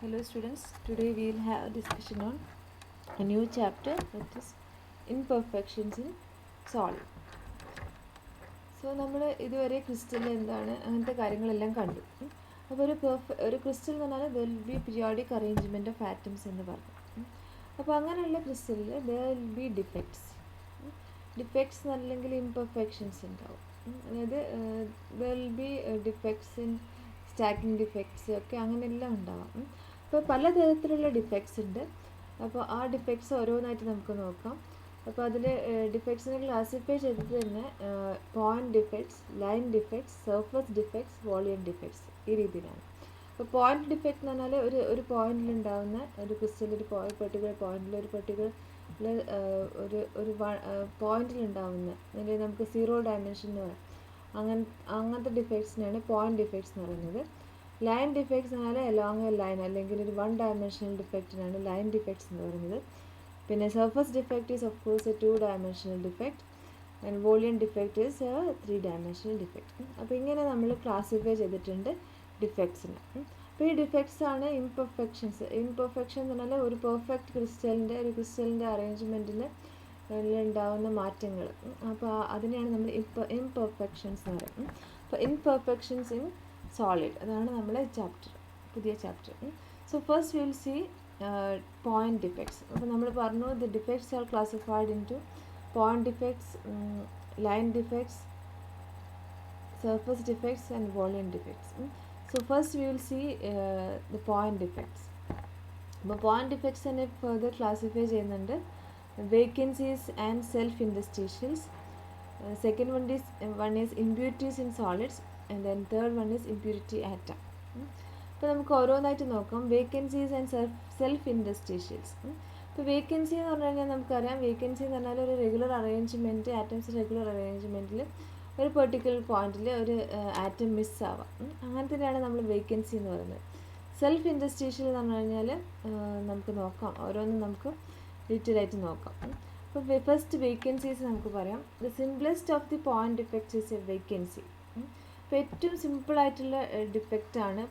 Hello students, today we will have a discussion on a new chapter, that is imperfections in solid. So നമ്മൾ ഇതുവരെ crystal എന്താണ് അങ്ങനത്തെ കാര്യങ്ങളെല്ലാം കണ്ടു. അപ്പോൾ ഒരു ക്രിസ്റ്റൽ എന്ന് പറഞ്ഞാൽ there will be periodic arrangement of atoms എന്ന് പറഞ്ഞു. അപ്പോൾ അങ്ങനെയുള്ള ക്രിസ്റ്റലിൽ there will be defects. Defects അല്ലെങ്കിൽ ഇംപെർഫെക്ഷൻസ് ഉണ്ടാവും. അതായത് there will be defects in stacking defects ഒക്കെ അങ്ങനെയെല്ലാം ഉണ്ടാവാം. അപ്പോൾ പലതരത്തിലുള്ള ഡിഫെക്ട്സ് ഉണ്ട്. അപ്പോൾ ആ ഡിഫെക്ട്സ് ഓരോന്നായിട്ട് നമുക്ക് നോക്കാം. അപ്പോൾ അതിൽ ഡിഫെക്ട്സിനെ ക്ലാസിഫൈ ചെയ്തത് തന്നെ point defects, line defects, surface defects, volume defects ഈ രീതിയിലാണ്. അപ്പോൾ പോയിൻറ്റ് ഡിഫെക്റ്റ് എന്ന് പറഞ്ഞാൽ ഒരു പോയിന്റിലുണ്ടാകുന്ന ഒരു ക്രിസ്റ്റൽ ഒരു പെർട്ടിക്കുലർ പോയിന്റിൽ ഒരു പെർട്ടിക്കുലർ ഒരു പോയിന്റിലുണ്ടാവുന്ന അല്ലെങ്കിൽ നമുക്ക് 0 ഡയമെൻഷൻ എന്ന് പറയാം. അങ്ങനത്തെ ഡിഫെക്ട്സിനാണ് പോയിൻറ്റ് ഡിഫെക്ട്സ് എന്ന് പറയുന്നത്. ലൈൻ ഡിഫെക്ട്സ് എന്ന് പറഞ്ഞാൽ അലോങ് എ ലൈൻ അല്ലെങ്കിൽ ഒരു 1 ഡയമെൻഷണൽ ഡിഫെക്റ്റിനാണ് ലൈൻ ഡിഫെക്ട്സ് എന്ന് പറയുന്നത്. പിന്നെ surface defect is of course A 2 dimensional defect and volume defect is A 3 dimensional defect. അപ്പോൾ ഇങ്ങനെ നമ്മൾ ക്ലാസിഫൈ ചെയ്തിട്ടുണ്ട് ഡിഫെക്ട്സിന്. അപ്പോൾ ഈ ഡിഫെക്ട്സ് ആണ് ഇംപെർഫെക്ഷൻസ്. ഇംപെർഫെക്ഷൻ എന്ന് പറഞ്ഞാൽ ഒരു പെർഫെക്റ്റ് ക്രിസ്റ്റലിൻ്റെ അറേഞ്ച്മെൻറ്റിൽ ഉണ്ടാകുന്ന മാറ്റങ്ങൾ. അപ്പോൾ അതിനെയാണ് നമ്മൾ ഇംപെർഫെക്ഷൻസ് എന്ന് പറയുന്നത്. അപ്പോൾ ഇംപെർഫെക്ഷൻസ് ഇൻ സോളിഡ്, അതാണ് നമ്മളെ പുതിയ chapter. So first will see point defects. അപ്പോൾ നമ്മൾ പറഞ്ഞു the defects R classified in two point defects, line defects, surface defects and volume defects. So first we will see the point defects. അപ്പോൾ point defects തന്നെ further classify ചെയ്യുന്നുണ്ട്. Vacancies and self-interstitials. Second one is impurities in solids, and then third one is impurity atom. അപ്പോൾ നമുക്ക് ഓരോന്നായിട്ട് നോക്കാം. Vacancies and self interstitials. ഇപ്പോൾ vacancy എന്ന് പറഞ്ഞു കഴിഞ്ഞാൽ നമുക്കറിയാം, വേക്കൻസി എന്ന് പറഞ്ഞാൽ ഒരു റെഗുലർ അറേഞ്ച്മെൻറ്റ്, ആറ്റംസ് റെഗുലർ അറേഞ്ച്മെൻറ്റിൽ ഒരു പെർട്ടിക്കുലർ പോയിന്റിൽ ഒരു ആറ്റം മിസ്സാവാം. അങ്ങനത്തെയാണ് നമ്മൾ വേക്കൻസി എന്ന് പറയുന്നത്. സെൽഫ് ഇൻഡസ്ട്രീഷ്യൽ എന്ന് പറഞ്ഞു കഴിഞ്ഞാൽ നമുക്ക് നോക്കാം, ഓരോന്നും നമുക്ക് ഡീറ്റെയിൽ ആയിട്ട് നോക്കാം. അപ്പോൾ ഫസ്റ്റ് വേക്കൻസീസ് നമുക്ക് പറയാം. The simplest of the point defects is a vacancy. അപ്പോൾ ഏറ്റവും സിമ്പിളായിട്ടുള്ള ഡിഫെക്റ്റാണ്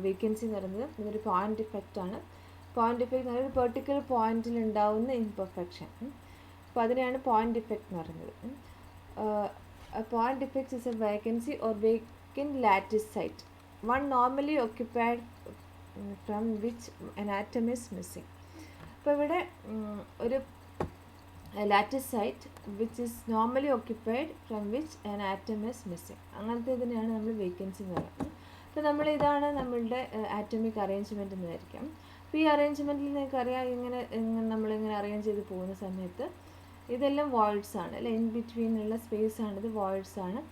വേക്കൻസി എന്ന് പറയുന്നത്. ഇതൊരു പോയിൻറ്റ് ഡിഫെക്റ്റാണ്. പോയിൻറ്റ് ഡിഫെക്റ്റ് എന്ന് പറയുന്നത് ഒരു പെർട്ടിക്കുലർ പോയിന്റിൽ ഉണ്ടാവുന്ന ഇംപെർഫെക്ഷൻ. അപ്പോൾ അതിനെയാണ് പോയിൻറ്റ് ഡിഫെക്റ്റ് എന്ന് പറയുന്നത്. Point defects is a vacancy or vacant lattice site, one normally occupied from which an atom is missing. അപ്പോൾ ഇവിടെ ഒരു lattice site which is normally occupied from which an atom is missing, അങ്ങനത്തെ ഇതിനെയാണ് നമ്മൾ vacancy എന്ന് പറയുന്നത്. അപ്പോൾ ഇതാണ് നമ്മളുടെ ആറ്റമിക് അറേഞ്ച്മെൻറ്റ് എന്ന് വിചാരിക്കാം. അപ്പോൾ ഈ അറേഞ്ച്മെൻറ്റിൽ നിങ്ങൾക്കറിയാം, നമ്മളിങ്ങനെ അറേഞ്ച് ചെയ്ത് പോകുന്ന സമയത്ത് ഇതെല്ലാം വോയിഡ്സ് ആണ് അല്ലേ, ഇൻ ബിറ്റ്വീനുള്ള സ്പേസ് ആണ്, ഇത് വോയിഡ്സ് ആണ്.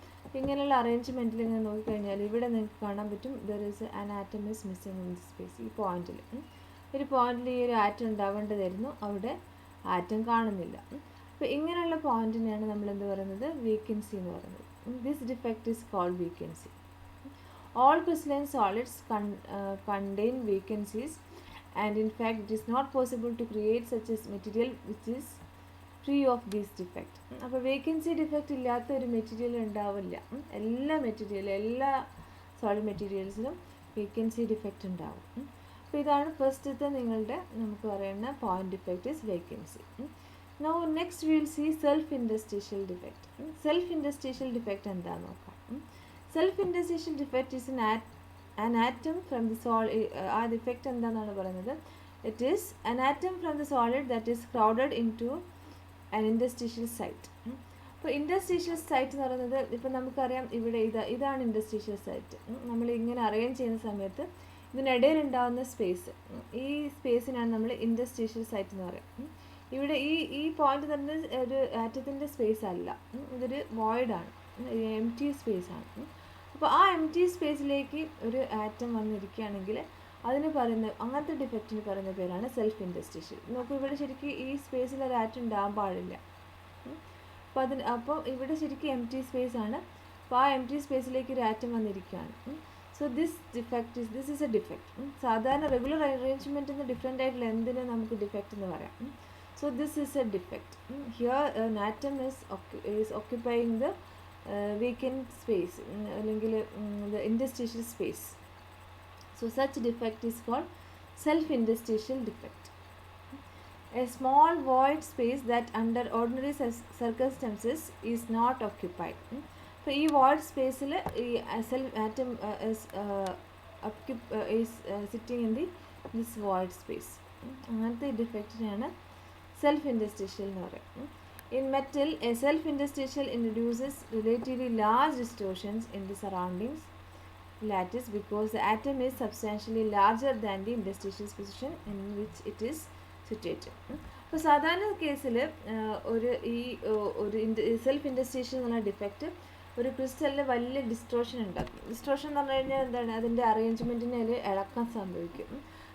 ഇങ്ങനെയുള്ള അറേഞ്ച്മെൻറ്റിൽ ഇങ്ങനെ നോക്കിക്കഴിഞ്ഞാൽ ഇവിടെ നിങ്ങൾക്ക് കാണാൻ പറ്റും there is an atom is missing in this space. ഈ പോയിന്റിൽ ഒരു പോയിന്റിൽ ഈ ഒരു ആറ്റം ഉണ്ടാവേണ്ടതായിരുന്നു, അവിടെ ആറ്റം കാണുന്നില്ല. അപ്പോൾ ഇങ്ങനെയുള്ള പോയിന്റിനെയാണ് നമ്മൾ എന്ത് പറയുന്നത്, വേക്കൻസി എന്ന് പറയുന്നത്. This defect is called vacancy. All crystalline solids contain vacancies, and in fact it is not possible to create such a material which is free of this defect. അപ്പോൾ വേക്കൻസി ഡിഫെക്റ്റ് ഇല്ലാത്ത ഒരു material ഉണ്ടാവില്ല. എല്ലാ solid മെറ്റീരിയൽസിലും vacancy defect ഉണ്ടാവും. അപ്പോൾ ഇതാണ് ഫസ്റ്റത്തെ നിങ്ങളുടെ നമുക്ക് പറയുന്ന point defect is vacancy. Now next will see self ഇൻഡസ്ട്രീഷ്യൽ defect. Self ഇൻഡസ്ട്രീഷ്യൽ defect എന്താണെന്ന് നോക്കാം. Self ഇൻഡസ്ട്രീഷ്യൽ defect is an atom from the solid. ആ ഡിഫെക്റ്റ് എന്താണെന്നാണ് പറയുന്നത്, it is an atom from the solid that is crowded into an interstitial site. അപ്പോൾ ഇൻഡസ്ട്രീഷ്യൽ site എന്ന് പറയുന്നത്, ഇപ്പം നമുക്കറിയാം ഇവിടെ ഇതാണ് ഇൻഡസ്ട്രീഷ്യൽ സൈറ്റ്. നമ്മൾ ഇങ്ങനെ അറേഞ്ച് ചെയ്യുന്ന സമയത്ത് ഇതിനിടയിൽ ഉണ്ടാകുന്ന സ്പേസ്, ഈ സ്പേസിനാണ് നമ്മൾ ഇൻഡസ്ട്രീഷ്യൽ സൈറ്റ് എന്ന് പറയുക. ഇവിടെ ഈ പോയിന്റ് തന്നെ ഒരു ആറ്റത്തിൻ്റെ സ്പേസ് അല്ല, ഇതൊരു വോയിഡാണ്, എം ടി സ്പേസ് ആണ്. അപ്പോൾ ആ എം ടി സ്പേസിലേക്ക് ഒരു ആറ്റം വന്നിരിക്കുകയാണെങ്കിൽ അതിന് പറയുന്ന അങ്ങനത്തെ ഡിഫെക്റ്റിന് പറയുന്ന പേരാണ് സെൽഫ് ഇൻഡസ്ട്രീഷ്യൽ. നോക്കൂ, ഇവിടെ ശരിക്കും ഈ സ്പേസിൽ ഒരു ആറ്റം ഉണ്ടാകാൻ പാടില്ല. അപ്പോൾ ഇവിടെ ശരിക്കും എം ടി സ്പേസ് ആണ്. അപ്പോൾ ആ എം ടി സ്പേസിലേക്ക് ഒരു ആറ്റം വന്നിരിക്കുകയാണ്. So this is A defect. സാധാരണ റെഗുലർ അറേഞ്ച്മെൻറ്റിൽ നിന്ന് ഡിഫറെൻ്റ് ആയിട്ടുള്ള എന്തിനും നമുക്ക് ഡിഫെക്റ്റ് എന്ന് പറയാം. So this is A defect. Here an atom is occupying the vacant space അല്ലെങ്കിൽ the interstitial space. So such defect is called self-interstitial defect. A small void space that under ordinary circumstances is not occupied. അപ്പോൾ ഈ void സ്പേസിൽ ഈ self atom is sitting in this void space. അങ്ങനത്തെ ഡിഫക്റ്റിനെയാണ് self interstitial എന്ന് പറയുന്നത്. In metal, a self-interstitial introduces relatively large distortions in the surroundings lattice because the atom is substantially larger than the interstitial position in which it is situated. അപ്പോൾ സാധാരണ കേസിൽ ഒരു self ഇൻഡസ്ട്രീഷ്യൽ എന്നുള്ള defect ഒരു ക്രിസ്റ്റലിന് വലിയ distortion ഉണ്ടാക്കും. ഡിസ്റ്റോർഷൻ എന്ന് പറഞ്ഞു കഴിഞ്ഞാൽ എന്താണ്, അതിൻ്റെ അറേഞ്ച്മെൻറ്റിന് അതിൽ ഇളക്കം സംഭവിക്കും.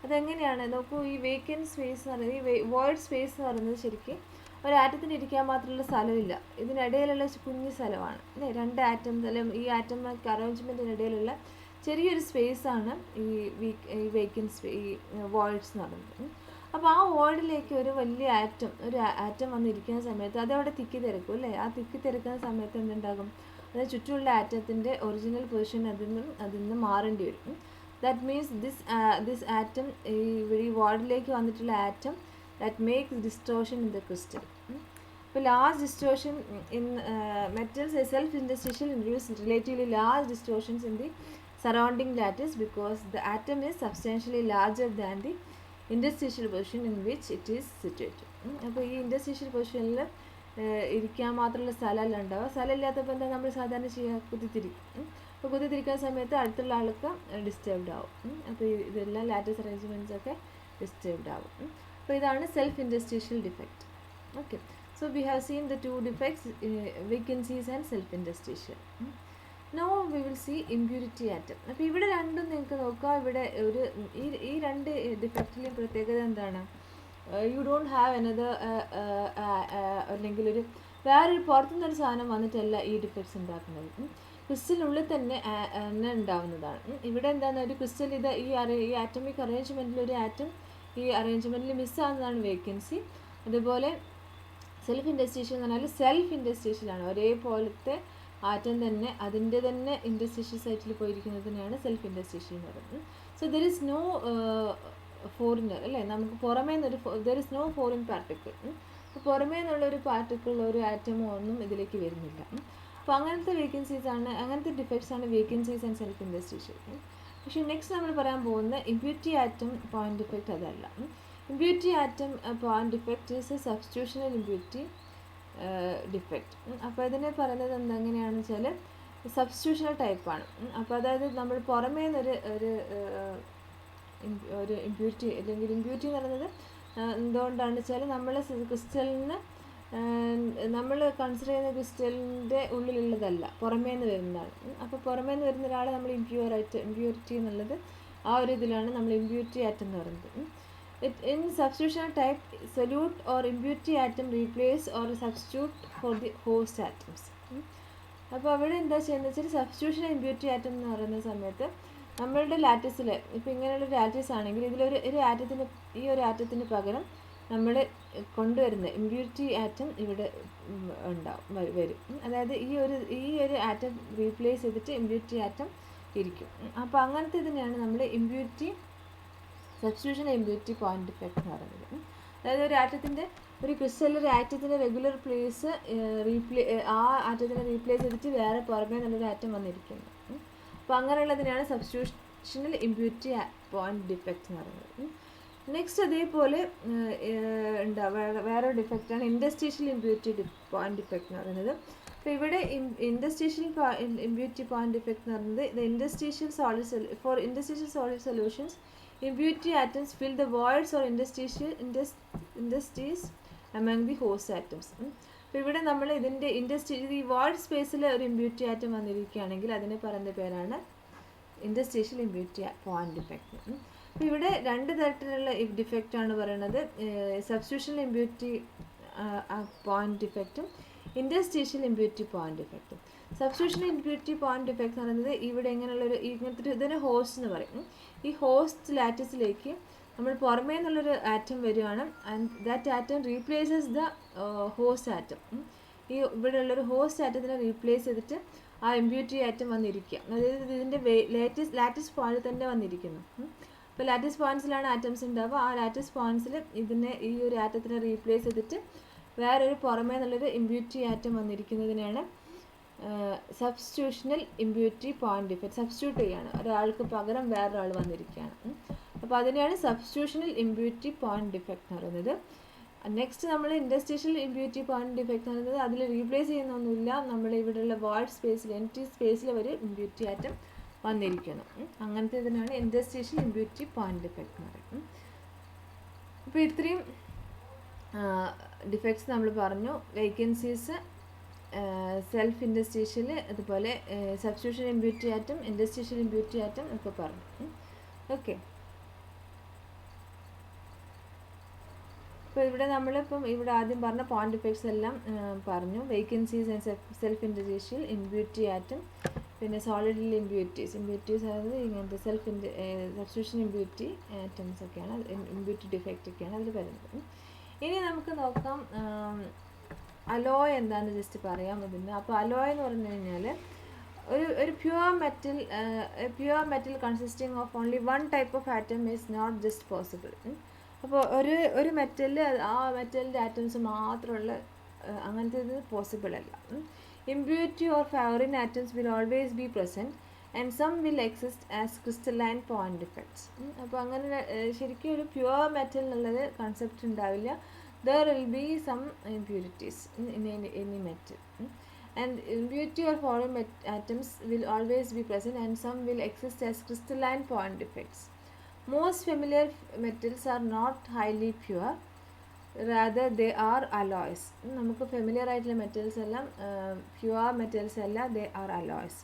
അതെങ്ങനെയാണ് നോക്കൂ, ഈ വേക്കൻറ്റ് സ്പേസ് എന്ന് പറയുന്നത്, ഈ വോയിഡ് സ്പേസ് എന്ന് പറയുന്നത് ശരിക്കും ഒരു ആറ്റത്തിന് ഇരിക്കാൻ മാത്രമുള്ള സ്ഥലമില്ല, ഇതിനിടയിലുള്ള കുഞ്ഞു സ്ഥലമാണ് അല്ലേ. രണ്ട് ആറ്റം അല്ലെങ്കിൽ ഈ ആറ്റമിക് അറേഞ്ച്മെൻറ്റിനിടയിലുള്ള ചെറിയൊരു സ്പേസാണ് ഈ വേക്കൻറ്റ് ഈ വോയിഡ്സ് എന്ന് പറയുന്നത്. അപ്പോൾ ആ വോയിഡിലേക്ക് ഒരു വലിയ ആറ്റം വന്നിരിക്കുന്ന സമയത്ത് അതവിടെ തിക്കി തിരക്കും അല്ലേ. ആ തിക്കി തിരക്കുന്ന സമയത്ത് എന്തുണ്ടാകും, അതിന് ചുറ്റുമുള്ള ആറ്റത്തിൻ്റെ ഒറിജിനൽ പൊസിഷൻ അതിൽ നിന്ന് മാറേണ്ടി വരും. ദാറ്റ് മീൻസ് ദിസ് ആറ്റം ഈ വോയിഡിലേക്ക് വന്നിട്ടുള്ള atom that makes distortion in the crystal. For large distortion in metals, a self-interstitial introduces relatively large distortions in the surrounding lattice because the atom is substantially larger than the interstitial position in which it is situated. അപ്പോൾ ഈ interstitial പൊസിഷനിൽ ഇരിക്കാൻ മാത്രമുള്ള സ്ഥലമല്ല ഉണ്ടാവുക. സ്ഥലമില്ലാത്തപ്പോൾ എന്താ നമ്മൾ സാധാരണ ചെയ്യുക, കുത്തിത്തിരിക്കും. അപ്പോൾ കുത്തിത്തിരിക്കുന്ന സമയത്ത് അടുത്തുള്ള ആൾക്ക് ഡിസ്റ്റർബ്ഡ് ആവും. അപ്പോൾ ഇതെല്ലാം ലാറ്റിസ് അറേഞ്ച്മെൻറ്റ്സ് ഒക്കെ ഡിസ്റ്റർബ്ഡ് ആവും. അപ്പോൾ ഇതാണ് self interstitial defect. Okay, so we have seen the two defects, vacancies and self interstitial. No we will see impurity atom. അപ്പോൾ ഇവിടെ രണ്ടും നിങ്ങൾക്ക് നോക്കാം. ഇവിടെ ഈ രണ്ട് ഡിഫക്റ്റിലെയും പ്രത്യേകത എന്താണ്, യു ഡോണ്ട് ഹാവ് അനദർ അല്ലെങ്കിൽ വേറൊരു പുറത്തുനിന്നൊരു സാധനം വന്നിട്ടല്ല ഈ ഡിഫക്ട്സ് ഉണ്ടാക്കുന്നത്. ക്രിസ്റ്റലിനുള്ളിൽ തന്നെ ഉണ്ടാവുന്നതാണ്. ഇവിടെ എന്താണ്, ഒരു ക്രിസ്റ്റൽ ഈ ആറ്റമിക് അറേഞ്ച്മെൻറ്റിൽ ഒരു ആറ്റം ഈ അറേഞ്ച്മെൻറ്റിൽ മിസ്സാകുന്നതാണ് വേക്കൻസി. അതുപോലെ സെൽഫ് ഇൻഡസ്ട്രീഷ്യൽ എന്ന് പറഞ്ഞാൽ സെൽഫ് ഇൻഡസ്ട്രീഷ്യലാണ്, ഒരേപോലത്തെ ആറ്റം തന്നെ അതിൻ്റെ തന്നെ ഇൻഡസ്ട്രീഷ്യൽ സൈറ്റിൽ പോയിരിക്കുന്നതിനാണ് സെൽഫ് ഇൻഡസ്ട്രീഷ്യൽ എന്ന് പറയുന്നത്. So there is no foreigner അല്ലേ, നമുക്ക് പുറമേ നിന്നൊരു there is no foreign particle. അപ്പോൾ പുറമേ നിന്നുള്ളൊരു പാർട്ടിക്കിൾ ഒരു ആറ്റമോ ഒന്നും ഇതിലേക്ക് വരുന്നില്ല. അപ്പോൾ അങ്ങനത്തെ ഡിഫക്ട്സ് ആണ് വേക്കൻസീസ് ആൻഡ് സെൽഫ് ഇൻഡസ്ട്രീഷ്യൽ. പക്ഷേ നെക്സ്റ്റ് നമ്മൾ പറയാൻ പോകുന്ന ഇമ്പ്യൂരിറ്റി ആറ്റം പോയിന്റ് ഡിഫക്റ്റ് അതല്ല. Impurity atom point defect is a substitutional impurity defect. അപ്പോൾ ഇതിനെ പറയുന്നത് എങ്ങനെയാണെന്ന് വെച്ചാൽ സബ്സ്റ്റിറ്റ്യൂഷണൽ ടൈപ്പാണ്. അപ്പോൾ അതായത് നമ്മൾ പുറമേ നിന്നൊരു ഒരു ഇമ്പ്യൂരിറ്റി അല്ലെങ്കിൽ ഇമ്പ്യൂരിറ്റി എന്ന് പറയുന്നത് എന്തുകൊണ്ടാണെന്ന് വെച്ചാൽ നമ്മൾ ക്രിസ്റ്റലിന് നമ്മൾ കൺസിഡർ ചെയ്യുന്ന ക്രിസ്റ്റലിൻ്റെ ഉള്ളിലുള്ളതല്ല, പുറമേ നിന്ന് വരുന്നതാണ്. അപ്പോൾ പുറമേ നിന്ന് വരുന്ന ഒരാളെ നമ്മൾ ഇമ്പ്യൂരിറ്റി എന്നുള്ളത് ആ ഒരു ഇതിലാണ് നമ്മൾ ഇമ്പ്യൂരിറ്റി ആറ്റം എന്ന് പറയുന്നത്. In substitutional type solute or impurity atom replace or substitute for the host atoms. അപ്പോൾ അവിടെ എന്താ ചെയ്യുന്നത് വെച്ചാൽ സബ്സ്റ്റിറ്റ്യൂഷൻ ഇമ്പ്യൂരിറ്റി ആറ്റം എന്ന് പറയുന്ന സമയത്ത് നമ്മളുടെ ലാറ്റിസിൽ ഇപ്പോൾ ഇങ്ങനെയുള്ള ലാറ്റിസ് ആണെങ്കിൽ ഇതിലൊരു ആറ്റത്തിന് പകരം നമ്മൾ കൊണ്ടുവരുന്ന ഇമ്പ്യൂരിറ്റി ആറ്റം ഇവിടെ വരും. അതായത് ഈ ഒരു ആറ്റം റീപ്ലേസ് ചെയ്തിട്ട് ഇമ്പ്യൂരിറ്റി ആറ്റം ഇരിക്കും. അപ്പോൾ അങ്ങനത്തെ ഇതിനെയാണ് നമ്മൾ സബ്സ്റ്റിറ്റ്യൂഷൻ ഇമ്പ്യൂരിറ്റി പോയിന്റ് ഡിഫക്റ്റ് എന്ന് പറയുന്നത്. അതായത് ഒരു ക്രിസ്റ്റലിൽ ആറ്റത്തിൻ്റെ റെഗുലർ പ്ലേസ് ആ ആറ്റത്തിനെ റീപ്ലേസ് ചെയ്തിട്ട് വേറെ പുറമേ നല്ലൊരു ആറ്റം വന്നിരിക്കുന്നു. അപ്പോൾ അങ്ങനെയുള്ളതിനാണ് സബ്സ്റ്റിറ്റ്യൂഷണൽ ഇമ്പ്യൂരിറ്റി പോയിന്റ് ഡിഫക്റ്റ് എന്ന് പറയുന്നത്. നെക്സ്റ്റ് അതേപോലെ വേറെ ഡിഫക്റ്റാണ് ഇൻഡസ്ട്രീഷ്യൽ ഇമ്പ്യൂരിറ്റി പോയിന്റ് ഡിഫക്റ്റ് എന്ന് പറയുന്നത്. അപ്പോൾ ഇവിടെ ഇൻഡസ്ട്രീഷ്യൽ ഇമ്പ്യൂരിറ്റി പോയിന്റ് ഡിഫക്റ്റ് എന്ന് പറയുന്നത് for interstitial solid solutions impurity atoms fill the voids or interstices among the host atoms. അപ്പോൾ ഇവിടെ നമ്മൾ ഇതിൻ്റെ ഈ void സ്പേസിൽ ഒരു ഇമ്പ്യൂരിറ്റി ആറ്റം വന്നിരിക്കുകയാണെങ്കിൽ അതിനെ പറയുന്ന പേരാണ് ഇൻഡസ്ട്രീഷ്യൽ ഇമ്പ്യൂരിറ്റി പോയിന്റ് ഡിഫക്റ്റ്. അപ്പോൾ ഇവിടെ രണ്ട് തരത്തിലുള്ള ഡിഫക്റ്റാണ് പറയുന്നത്, സബ്സ്റ്റിറ്റ്യൂഷണൽ ഇമ്പ്യൂരിറ്റി പോയിന്റ് ഡിഫക്റ്റും ഇൻഡസ്ട്രീഷ്യൽ ഇമ്പ്യൂരിറ്റി പോയിന്റ് ഡിഫക്റ്റും. സബ്സ്റ്റിറ്റ്യൂഷണൽ ഇമ്പ്യൂരിറ്റി പോയിന്റ് ഡിഫക്റ്റ് എന്ന് പറയുന്നത് ഇവിടെ ഇങ്ങനത്തെ ഇതിനെ ഹോസ്റ്റ് എന്ന് പറയും. ഈ ഹോസ്റ്റ് ലാറ്റിസിലേക്ക് നമ്മൾ പുറമേ നിന്നുള്ളൊരു ആറ്റം വരികയാണ് and that atom replaces the host atom. ഈ ഇവിടെയുള്ളൊരു ഹോസ്റ്റ് ആറ്റത്തിനെ റീപ്ലേസ് ചെയ്തിട്ട് ആ ഇമ്പ്യൂരിറ്റി ആറ്റം വന്നിരിക്കുക, അതായത് ഇതിൻ്റെ ലാറ്റിസ് പോയിന്റ് തന്നെ വന്നിരിക്കുന്നു. ഇപ്പോൾ ലാറ്റിസ് പോയിൻറ്റ്സിലാണ് ആറ്റംസ് ഉണ്ടാവുക. ആ ലാറ്റിസ് പോയിൻറ്റ്സിൽ ഈ ഒരു ആറ്റത്തിനെ റീപ്ലേസ് ചെയ്തിട്ട് വേറൊരു പുറമേ നിന്നുള്ളൊരു ഇമ്പ്യൂരിറ്റി ആറ്റം വന്നിരിക്കുന്നതിനാണ് substitutional impurity point defect. Substitute ചെയ്യാണ്, ഒരാൾക്ക് പകരം വേറൊരാൾ വന്നിരിക്കുകയാണ്. അപ്പോൾ അതിനെയാണ് സബ്സ്റ്റിറ്റ്യൂഷണൽ ഇമ്പ്യൂരിറ്റി പോയിന്റ് ഡിഫക്റ്റ് എന്ന് പറയുന്നത്. നെക്സ്റ്റ് നമ്മൾ ഇൻഡസ്ട്രിയൽ ഇമ്പ്യൂരിറ്റി പോയിന്റ് ഡിഫക്റ്റ് എന്ന് പറയുന്നത് അതിൽ റീപ്ലേസ് ചെയ്യുന്നൊന്നുമില്ല, നമ്മൾ ഇവിടെയുള്ള വോയിഡ് സ്പേസിൽ എംപ്റ്റി സ്പേസിൽ ഒരു ഇമ്പ്യൂരിറ്റി ആറ്റം വന്നിരിക്കുന്നു. അങ്ങനത്തെ ഇതിനാണ് ഇൻഡസ്ട്രിയൽ ഇമ്പ്യൂരിറ്റി പോയിന്റ് ഡിഫക്റ്റ് എന്ന് പറയുന്നത്. അപ്പോൾ ഇത്രയും ഡിഫക്ട്സ് നമ്മൾ പറഞ്ഞു. വേക്കൻസീസ്, സെൽഫ് ഇൻഡസ്ട്രീഷ്യൽ, അതുപോലെ substitution impurity atom, industrial impurity atom ഒക്കെ പറഞ്ഞു. ഓക്കെ, അപ്പോൾ ഇവിടെ നമ്മളിപ്പം ഇവിടെ ആദ്യം പറഞ്ഞ പോയിന്റ് ഡിഫക്ട്സ് എല്ലാം പറഞ്ഞു. Vacancies and self industrial impurity atom, പിന്നെ സോളിഡിൽ ഇമ്പ്യൂരിറ്റീസ് അതായത് ഇങ്ങനത്തെ സബ്സ്റ്റിറ്റ്യൂഷൻ ഇമ്പ്യൂരിറ്റി ആറ്റംസ് ഒക്കെയാണ്, ഇമ്പ്യൂരിറ്റി ഡിഫക്റ്റ് ഒക്കെയാണ് അതിൽ വരുന്നത്. ഇനി നമുക്ക് നോക്കാം അലോയ് എന്താണെന്ന് ജസ്റ്റ് പറയാം ഇതിന്. അപ്പോൾ അലോയ് എന്ന് പറഞ്ഞു കഴിഞ്ഞാൽ ഒരു pure metal consisting of only one type of atom is not just possible. അപ്പോൾ ഒരു മെറ്റലിൽ ആ മെറ്റലിൻ്റെ ആറ്റംസ് മാത്രമുള്ള അങ്ങനത്തെ ഇത് പോസിബിൾ അല്ല. Impurity or foreign atoms will always be present and some will exist as crystalline point defects. അപ്പോൾ അങ്ങനെ ശരിക്കും ഒരു പ്യുവർ മെറ്റൽ എന്നുള്ളത് കൺസെപ്റ്റ് ഉണ്ടാവില്ല. There will be some impurities in any metal, and impurity or foreign atoms will always be present and some will exist as crystalline point defects. Most familiar metals are not highly pure, rather they are alloys. നമുക്ക് familiar ആയിട്ടുള്ള metals എല്ലാം pure metals അല്ല, they are alloys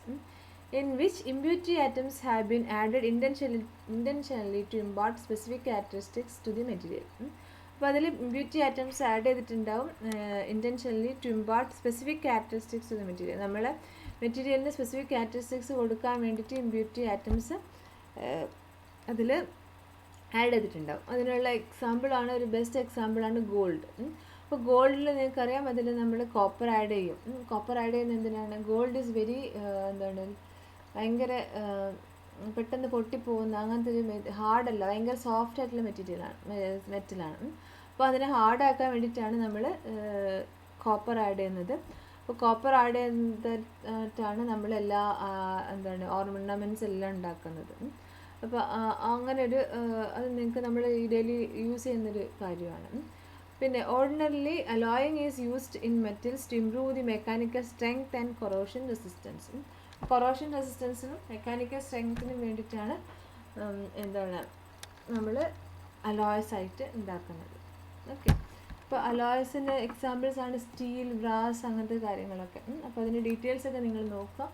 in which impurity atoms have been added intentionally to impart specific characteristics to the material. അപ്പോൾ അതിൽ impurity atoms add ചെയ്തിട്ടുണ്ടാവും intentionally to impart specific characteristics to the material. നമ്മൾ മെറ്റീരിയലിന് specific characteristics കൊടുക്കാൻ വേണ്ടിയിട്ട് impurity atoms അതിൽ add ചെയ്തിട്ടുണ്ടാവും. അതിനുള്ള എക്സാമ്പിളാണ്, ഒരു ബെസ്റ്റ് എക്സാമ്പിളാണ് ഗോൾഡ്. അപ്പോൾ ഗോൾഡിൽ നിങ്ങൾക്കറിയാം അതിൽ നമ്മൾ കോപ്പർ ആഡ് ചെയ്യും. കോപ്പർ ആഡ് ചെയ്യുന്നത് എന്തിനാണ്? ഗോൾഡ് ഈസ് വെരി ഭയങ്കര പെട്ടെന്ന് പൊട്ടിപ്പോകുന്ന അങ്ങനത്തെ ഒരു ഹാർഡല്ല, ഭയങ്കര സോഫ്റ്റ് ആയിട്ടുള്ള മെറ്റലാണ്. അപ്പോൾ അതിനെ ഹാർഡാക്കാൻ വേണ്ടിയിട്ടാണ് നമ്മൾ കോപ്പർ ആഡ് ചെയ്യുന്നത്. അപ്പോൾ കോപ്പർ ആഡ് ചെയ്തിട്ടാണ് നമ്മളെല്ലാ ഓർണമെൻറ്റ്സ് എല്ലാം ഉണ്ടാക്കുന്നത്. അപ്പോൾ അങ്ങനെ ഒരു അത് നിങ്ങൾക്ക് നമ്മൾ ഡെയിലി യൂസ് ചെയ്യുന്നൊരു കാര്യമാണ്. പിന്നെ ordinarily alloying is used in metals to improve the mechanical strength and corrosion resistance. Corrosion റെസിസ്റ്റൻസിനും മെക്കാനിക്കൽ സ്ട്രെങ്ത്തിനും വേണ്ടിയിട്ടാണ് നമ്മൾ അലോയ്സ് ആയിട്ട് ഉണ്ടാക്കുന്നത്. ഓക്കെ, അപ്പോൾ അലോയ്സിൻ്റെ എക്സാമ്പിൾസ് ആണ് സ്റ്റീൽ, ബ്രാസ്, അങ്ങനത്തെ കാര്യങ്ങളൊക്കെ. അപ്പോൾ അതിൻ്റെ ഡീറ്റെയിൽസ് ഒക്കെ നിങ്ങൾ നോക്കുക,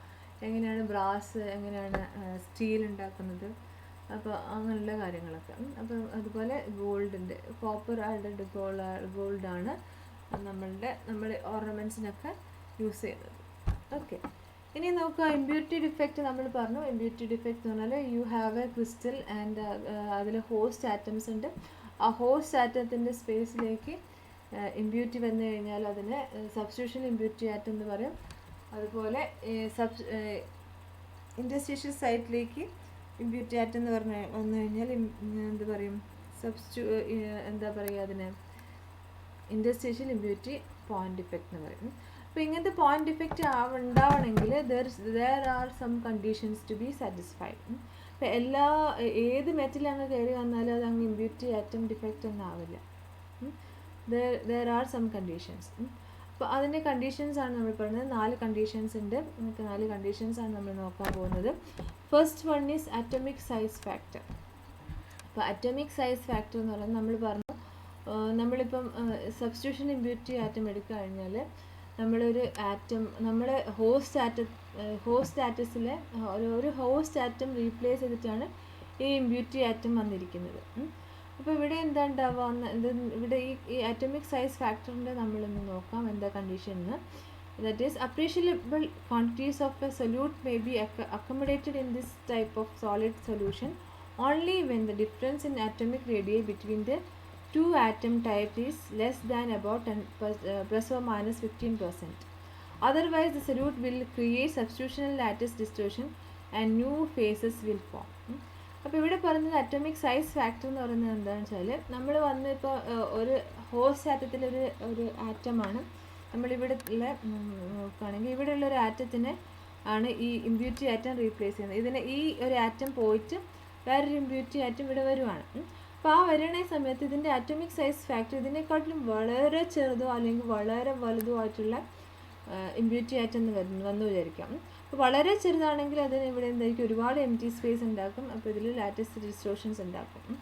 എങ്ങനെയാണ് ബ്രാസ്, എങ്ങനെയാണ് സ്റ്റീൽ ഉണ്ടാക്കുന്നത്, അപ്പോൾ അങ്ങനെയുള്ള കാര്യങ്ങളൊക്കെ. അപ്പം അതുപോലെ ഗോൾഡിൻ്റെ കോപ്പർ ആഡഡ് ഗോൾഡാണ് നമ്മൾ ഓർണമെൻറ്റ്സിനൊക്കെ യൂസ് ചെയ്യുന്നത്. ഓക്കെ, ഇനി നോക്കുക ഇമ്പ്യൂരിറ്റി ഡിഫക്റ്റ്. നമ്മൾ പറഞ്ഞു ഇമ്പ്യൂരിറ്റി ഡിഫക്റ്റ് എന്ന് പറഞ്ഞാൽ you have A crystal and അതിൽ ഹോസ്റ്റ് ആറ്റംസ് ഉണ്ട്. ആ ഹോസ്റ്റ് ആറ്റത്തിൻ്റെ സ്പേസിലേക്ക് ഇമ്പ്യൂരിറ്റി വന്നു കഴിഞ്ഞാൽ അതിന് സബ്സ്റ്റിറ്റ്യൂഷൻ ഇമ്പ്യൂരിറ്റി ആറ്റം എന്ന് പറയും. അതുപോലെ ഇൻഡസ്ട്രിയൽ സൈറ്റിലേക്ക് ഇമ്പ്യൂരിറ്റി ആറ്റം എന്ന് വന്നു കഴിഞ്ഞാൽ എന്ത് പറയും? എന്താ പറയുക അതിന്? ഇൻഡസ്ട്രിയൽ ഇമ്പ്യൂരിറ്റി പോയിന്റ് ഡിഫക്റ്റ് എന്ന് പറയും. അപ്പോൾ ഇങ്ങനത്തെ പോയിന്റ് ഡിഫക്റ്റ് ഉണ്ടാവണമെങ്കിൽ there are some conditions to be satisfied. അപ്പോൾ ഏത് മെറ്റൽ അങ്ങ് കയറി വന്നാലും അത് അങ്ങ് ഇമ്പ്യൂരിറ്റി ആറ്റം ഡിഫക്റ്റ് ഒന്നും ആവില്ല. There are some conditions. അപ്പോൾ അതിൻ്റെ കണ്ടീഷൻസ് ആണ് നമ്മൾ പറയുന്നത്. 4 കണ്ടീഷൻസ് ഉണ്ട്. നമുക്ക് 4 കണ്ടീഷൻസ് ആണ് നമ്മൾ നോക്കാൻ പോകുന്നത്. First one is atomic size factor. അപ്പോൾ അറ്റോമിക് സൈസ് ഫാക്ടർ എന്ന് പറയുന്നത് നമ്മൾ പറഞ്ഞു, നമ്മളിപ്പം സബ്സ്റ്റിറ്റ്യൂഷൻ ഇമ്പ്യൂരിറ്റി ആറ്റം എടുക്കുക കഴിഞ്ഞാൽ നമ്മളൊരു ആറ്റം നമ്മൾ ഹോസ്റ്റ് ആറ്റസിലെ ഒരു ഹോസ്റ്റ് ആറ്റം റീപ്ലേസ് ചെയ്തിട്ടാണ് ഈ ഇമ്പ്യൂരിറ്റി ആറ്റം വന്നിരിക്കുന്നത്. അപ്പോൾ ഇവിടെ എന്താ ഉണ്ടാവുക? ഇവിടെ ഈ അറ്റോമിക് സൈസ് ഫാക്ടറിൻ്റെ നമ്മളൊന്ന് നോക്കാം എന്താ കണ്ടീഷൻ എന്ന്. That is appreciable quantities of A solute may be accommodated in this type of solid solution only when the difference in atomic radius between the 2 atom type is less than about 10 plus or minus 15%. Otherwise, the solute will create substitutional lattice distortion and new phases will form. അപ്പോൾ ഇവിടെ പറയുന്നത് atomic size factor എന്ന് പറയുന്നത് എന്താണെന്ന് വെച്ചാൽ നമ്മൾ വന്ന് ഇപ്പോൾ ഒരു ഹോസ്റ്റ് ആറ്റത്തിലൊരു ഒരു ആറ്റമാണ് നമ്മളിവിടെ ഉള്ള നോക്കുകയാണെങ്കിൽ ഇവിടെയുള്ള ഒരു ആറ്റത്തിന് ആണ് ഈ ഇമ്പ്യൂരിറ്റി ആറ്റം റീപ്ലേസ് ചെയ്യുന്നത്. ഇതിന് ഈ ഒരു ആറ്റം പോയിട്ട് വേറൊരു ഇമ്പ്യൂരിറ്റി ആറ്റം ഇവിടെ വരുവാണ്. അപ്പോൾ ആ വരണ സമയത്ത് ഇതിൻ്റെ അറ്റോമിക് സൈസ് ഫാക്ടർ ഇതിനെക്കാട്ടിലും വളരെ ചെറുതോ അല്ലെങ്കിൽ വളരെ വലുതോ ആയിട്ടുള്ള ഇമ്പ്യൂരിറ്റി ആറ്റം വന്ന് വിചാരിക്കാം. അപ്പോൾ വളരെ ചെറുതാണെങ്കിൽ അതിന് ഇവിടെ എന്തായിരിക്കും ഒരുപാട് എംറ്റി സ്പേസ് ഉണ്ടാക്കും. അപ്പോൾ ഇതിൽ ലാറ്റിസ് ഡിസ്റ്റോർഷൻസ് ഉണ്ടാക്കും.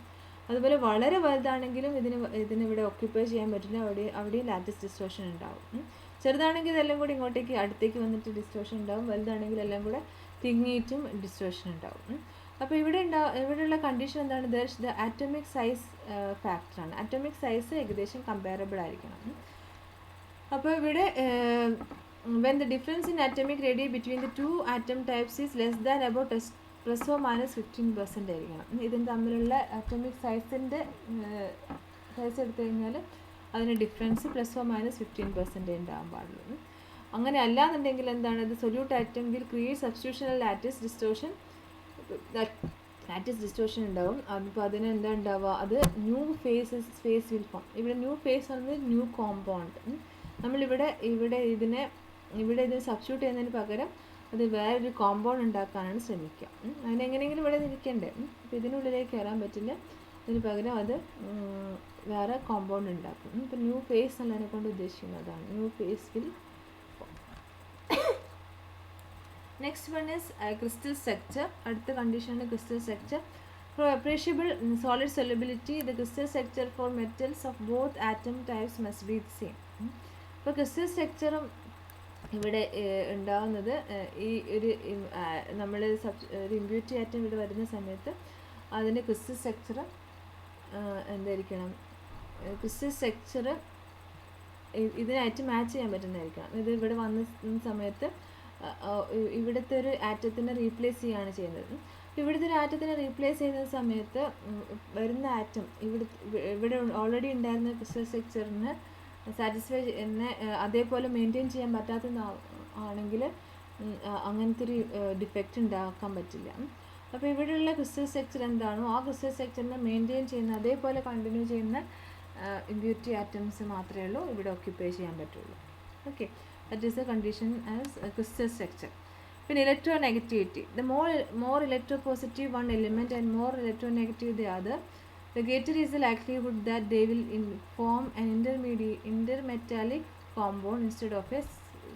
അതുപോലെ വളരെ വലുതാണെങ്കിലും ഇതിനിവിടെ ഓക്യുപ്പൈ ചെയ്യാൻ പറ്റില്ല, അവിടെയും ലാറ്റിസ് ഡിസ്റ്റോർഷൻ ഉണ്ടാവും. ചെറുതാണെങ്കിൽ ഇതെല്ലാം കൂടി ഇങ്ങോട്ടേക്ക് അടുത്തേക്ക് വന്നിട്ട് ഡിസ്റ്റോർഷൻ ഉണ്ടാവും, വലുതാണെങ്കിൽ എല്ലാം കൂടെ തിങ്ങിയിട്ടും ഡിസ്റ്റോർഷൻ ഉണ്ടാവും. അപ്പോൾ ഇവിടെയുള്ള കണ്ടീഷൻ എന്താണ്? ദ ആറ്റോമിക് സൈസ് ഫാക്ടറാണ്. ആറ്റോമിക് സൈസ് ഏകദേശം കമ്പയറബിൾ ആയിരിക്കണം. അപ്പോൾ ഇവിടെ when the difference in atomic radii between the two atom types is less than about plus or minus 15% ആയിരിക്കണം. ഇതിന് തമ്മിലുള്ള ആറ്റോമിക് സൈസിൻ്റെ സൈസ് എടുത്തു കഴിഞ്ഞാൽ അതിന് ഡിഫറൻസ് പ്ലസ് ഓർ മൈനസ് 15% ഉണ്ടാകാൻ പാടുള്ളൂ. അങ്ങനെ അല്ലാന്നുണ്ടെങ്കിൽ എന്താണ്? ഇത് solute atom will create substitutional lattice distortion ഉണ്ടാവും. അപ്പോൾ അതിന് എന്താ ഉണ്ടാവുക? അത് ന്യൂ ഫേസ് വിൽ ഫോം. ഇവിടെ ന്യൂ ഫേസ് വന്നത് ന്യൂ കോമ്പൗണ്ട്. നമ്മളിവിടെ ഇതിനെ സബ്സ്റ്റിറ്റ്യൂട്ട് ചെയ്യുന്നതിന് പകരം അത് വേറൊരു കോമ്പൗണ്ട് ഉണ്ടാക്കാനാണ് ശ്രമിക്കുക. അതിനെങ്ങനെയെങ്കിലും ഇവിടെ ഇരിക്കണ്ടേ. അപ്പോൾ ഇതിനുള്ളിലേക്ക് കയറാൻ പറ്റില്ല, അതിന് പകരം അത് വേറെ കോമ്പൗണ്ട് ഉണ്ടാക്കും. ഇപ്പോൾ ന്യൂ ഫേസ് എന്നുള്ളതിനെ കൊണ്ട് ഉദ്ദേശിക്കുന്നതാണ് new phase will form. Next one is crystal structure. അടുത്ത കണ്ടീഷനാണ് crystal structure. For appreciable solid solubility, the crystal structure for metals of both atom types must be the same. അപ്പോൾ crystal സ്ട്രക്ചറും ഇവിടെ ഉണ്ടാകുന്നത് ഈ ഒരു നമ്മൾ ഒരു ഇമ്പ്യൂരിറ്റി ആറ്റം ഇവിടെ വരുന്ന സമയത്ത് അതിൻ്റെ ക്രിസ്റ്റൽ സ്ട്രക്ചർ എന്തായിരിക്കണം? ക്രിസ്റ്റൽ സ്ട്രക്ചർ ഇതിനായിട്ട് മാച്ച് ചെയ്യാൻ പറ്റുന്നതായിരിക്കണം. ഇത് ഇവിടെ വന്ന സമയത്ത് ഇവിടുത്തെ ഒരു ആറ്റത്തിനെ റീപ്ലേസ് ചെയ്യുകയാണ് ചെയ്യുന്നത്. ഇവിടുത്തെ ഒരു ആറ്റത്തിനെ റീപ്ലേസ് ചെയ്യുന്ന സമയത്ത് വരുന്ന ആറ്റം ഇവിടെ ഓൾറെഡി ഉണ്ടായിരുന്ന ക്രിസ്റ്റൽ സ്ട്രക്ചറിന് സാറ്റിസ്ഫൈ എന്നെ അതേപോലെ മെയിൻറ്റെയിൻ ചെയ്യാൻ പറ്റാത്തതാണെങ്കിൽ അങ്ങനത്തെ ഒരു ഡിഫക്റ്റ് ഉണ്ടാക്കാൻ പറ്റില്ല. അപ്പോൾ ഇവിടെയുള്ള ക്രിസ്റ്റൽ സ്ട്രക്ചർ എന്താണോ ആ ക്രിസ്റ്റൽ സ്ട്രക്ചറിനെ മെയിൻറ്റെയിൻ ചെയ്യുന്ന അതേപോലെ കണ്ടിന്യൂ ചെയ്യുന്ന ഇമ്പ്യൂരിറ്റി ആറ്റംസ് മാത്രമേ ഉള്ളൂ ഇവിടെ ഓക്യുപ്പൈ ചെയ്യാൻ പറ്റുള്ളൂ. Okay, that is the condition as crystal structure. പിന്നെ electronegativity. The more electropositive one element and more electronegative the other, the greater is the likelihood that they will form an intermetallic compound instead of a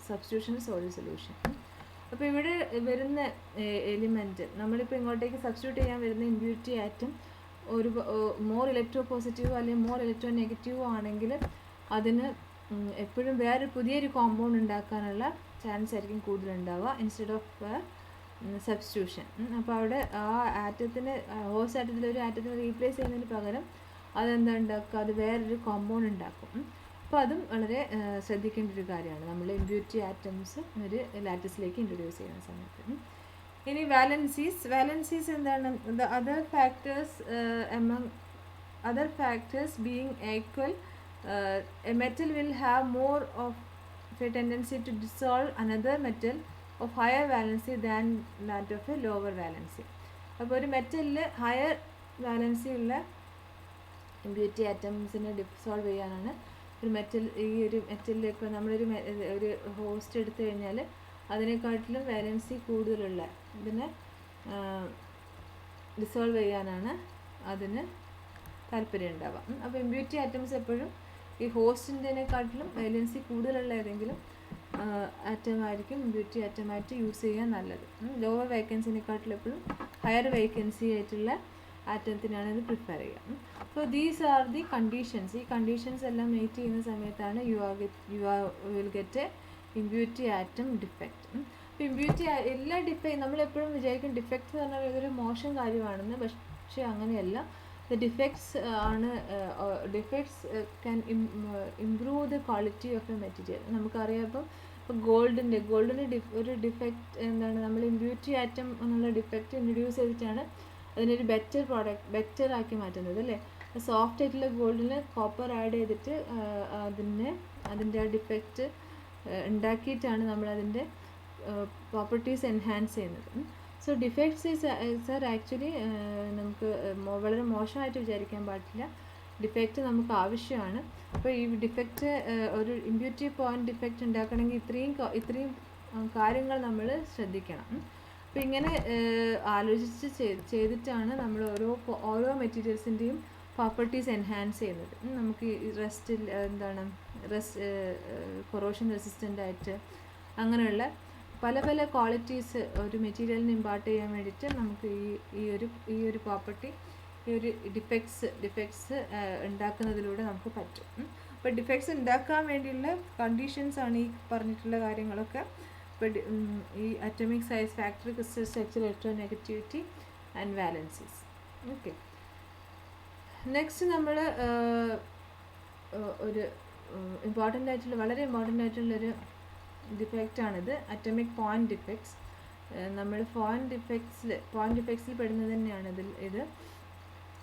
substitutional solid solution. അപ്പോൾ ഇവിടെ വരുന്ന element നമ്മളിപ്പോൾ ഇങ്ങോട്ടേക്ക് substitute ചെയ്യാൻ വരുന്ന impurity atom ഒരു more electro പോസിറ്റീവോ അല്ലെങ്കിൽ more electro നെഗറ്റീവോ ആണെങ്കിൽ അതിന് എപ്പോഴും വേറെ പുതിയൊരു കോമ്പൗണ്ട് ഉണ്ടാക്കാനുള്ള ചാൻസ് ആയിരിക്കും കൂടുതലുണ്ടാവുക ഇൻസ്റ്റെഡ് ഓഫ് സബ്സ്റ്റിറ്റ്യൂഷൻ. അപ്പോൾ അവിടെ ആ ആറ്റത്തിന് ഹോസ്റ്റ് ആറ്റത്തിൽ ഒരു ആറ്റത്തിനെ റീപ്ലേസ് ചെയ്യുന്നതിന് പകരം അതെന്താ ഉണ്ടാക്കുക? അത് വേറൊരു കോമ്പൗണ്ട് ഉണ്ടാക്കും. അപ്പോൾ അതും വളരെ ശ്രദ്ധിക്കേണ്ട ഒരു കാര്യമാണ് നമ്മൾ ഇമ്പ്യൂരിറ്റി ആറ്റംസ് ഒരു ലാറ്റിസിലേക്ക് ഇൻട്രൊഡ്യൂസ് ചെയ്യുന്ന സമയത്ത്. ഇനി വാലൻസീസ് എന്താണ്? Other factors being equal, a metal will have more of a tendency to dissolve another metal of higher valency than that of a lower valency. അപ്പോൾ ഒരു മെറ്റലിൽ ഹയർ വാലൻസി ഉള്ള impurity ആറ്റംസിനെ dissolve ചെയ്യാനാണ് ഈ ഒരു മെറ്റലിൽ ഇപ്പോൾ നമ്മളൊരു ഹോസ്റ്റ് എടുത്തു കഴിഞ്ഞാൽ അതിനെക്കാട്ടിലും വാലൻസി കൂടുതലുള്ള ഇതിനെ ഡിസോൾവ് ചെയ്യാനാണ് അതിന് താല്പര്യം ഉണ്ടാവുക. അപ്പോൾ ഇമ്പ്യൂരിറ്റി ആറ്റംസ് എപ്പോഴും ഈ ഹോസ്റ്റിൻ്റെനെക്കാട്ടിലും വാലൻസി കൂടുതലുള്ള ഏതെങ്കിലും ആറ്റമായിരിക്കും ഇമ്പ്യൂരിറ്റി ആറ്റമായിട്ട് യൂസ് ചെയ്യാൻ നല്ലത്. ലോവർ വേക്കൻസിനെക്കാട്ടിലും എപ്പോഴും ഹയർ വേക്കൻസി ആയിട്ടുള്ള ആറ്റത്തിനാണ് ഇത് പ്രിഫർ ചെയ്യുക. So these are the conditions. ഈ കണ്ടീഷൻസ് എല്ലാം മീറ്റ് ചെയ്യുന്ന സമയത്താണ് you will get A impurity atom defect. അപ്പോൾ ഇമ്പ്യൂരിറ്റി എല്ലാ നമ്മളെപ്പോഴും വിചാരിക്കും ഡിഫക്ട്സ് എന്ന് പറഞ്ഞാൽ ഇതൊരു മോശം കാര്യമാണെന്ന്. പക്ഷേ അങ്ങനെയല്ല. The defects can improve the quality of A material. നമുക്കറിയാം ഇപ്പോൾ ഗോൾഡിന് ഒരു ഡിഫക്റ്റ് എന്താണ്? നമ്മൾ ഇമ്പ്യൂരിറ്റി ആറ്റം എന്നുള്ള ഡിഫക്റ്റ് ഇൻട്രൊഡ്യൂസ് ചെയ്തിട്ടാണ് അതിനൊരു ബെറ്റർ ആക്കി മാറ്റുന്നത് അല്ലേ? സോഫ്റ്റ് ആയിട്ടുള്ള ഗോൾഡിന് കോപ്പർ ആഡ് ചെയ്തിട്ട് അതിൻ്റെ ആ ഡിഫക്റ്റ് ഉണ്ടാക്കിയിട്ടാണ് നമ്മളതിൻ്റെ പ്രോപ്പർട്ടീസ് എൻഹാൻസ് ചെയ്യുന്നത്. So so defects are actually നമുക്ക് വളരെ മോശമായിട്ട് വിചാരിക്കാൻ പാടില്ല. ഡിഫക്റ്റ് നമുക്ക് ആവശ്യമാണ്. അപ്പോൾ ഈ ഡിഫക്റ്റ് ഒരു ഇമ്പ്യൂരിറ്റി പോയിൻ്റ് ഡിഫക്റ്റ് ഉണ്ടാക്കണമെങ്കിൽ ഇത്രയും കാര്യങ്ങൾ നമ്മൾ ശ്രദ്ധിക്കണം. അപ്പോൾ ഇങ്ങനെ ആലോചിച്ച് ചെയ്തിട്ടാണ് നമ്മൾ ഓരോ മെറ്റീരിയൽസിൻ്റെയും പ്രോപ്പർട്ടീസ് എൻഹാൻസ് ചെയ്യുന്നത്. നമുക്ക് ഈ കൊറോഷൻ റെസിസ്റ്റൻ്റ് ആയിട്ട് അങ്ങനെയുള്ള പല പല ക്വാളിറ്റീസ് ഒരു മെറ്റീരിയലിന് ഇമ്പാർട്ട് ചെയ്യാൻ വേണ്ടിയിട്ട് നമുക്ക് ഈ ഒരു പ്രോപ്പർട്ടി, ഈ ഒരു ഡിഫക്ട്സ് ഉണ്ടാക്കുന്നതിലൂടെ നമുക്ക് പറ്റും. അപ്പോൾ ഡിഫക്ട്സ് ഉണ്ടാക്കാൻ വേണ്ടിയുള്ള കണ്ടീഷൻസാണ് ഈ പറഞ്ഞിട്ടുള്ള കാര്യങ്ങളൊക്കെ. ഇപ്പോൾ ഈ atomic size factor, crystal structure, electronegativity and valencies. Okay, next നമ്മൾ ഒരു വളരെ ഇമ്പോർട്ടൻ്റ് ആയിട്ടുള്ളൊരു ഡിഫക്റ്റാണിത്, അറ്റോമിക് പോയിൻ്റ് ഡിഫക്ട്സ്. നമ്മൾ പോയിൻ്റ് ഡിഫക്ട്സിൽ പെടുന്നത് തന്നെയാണ് ഇത്.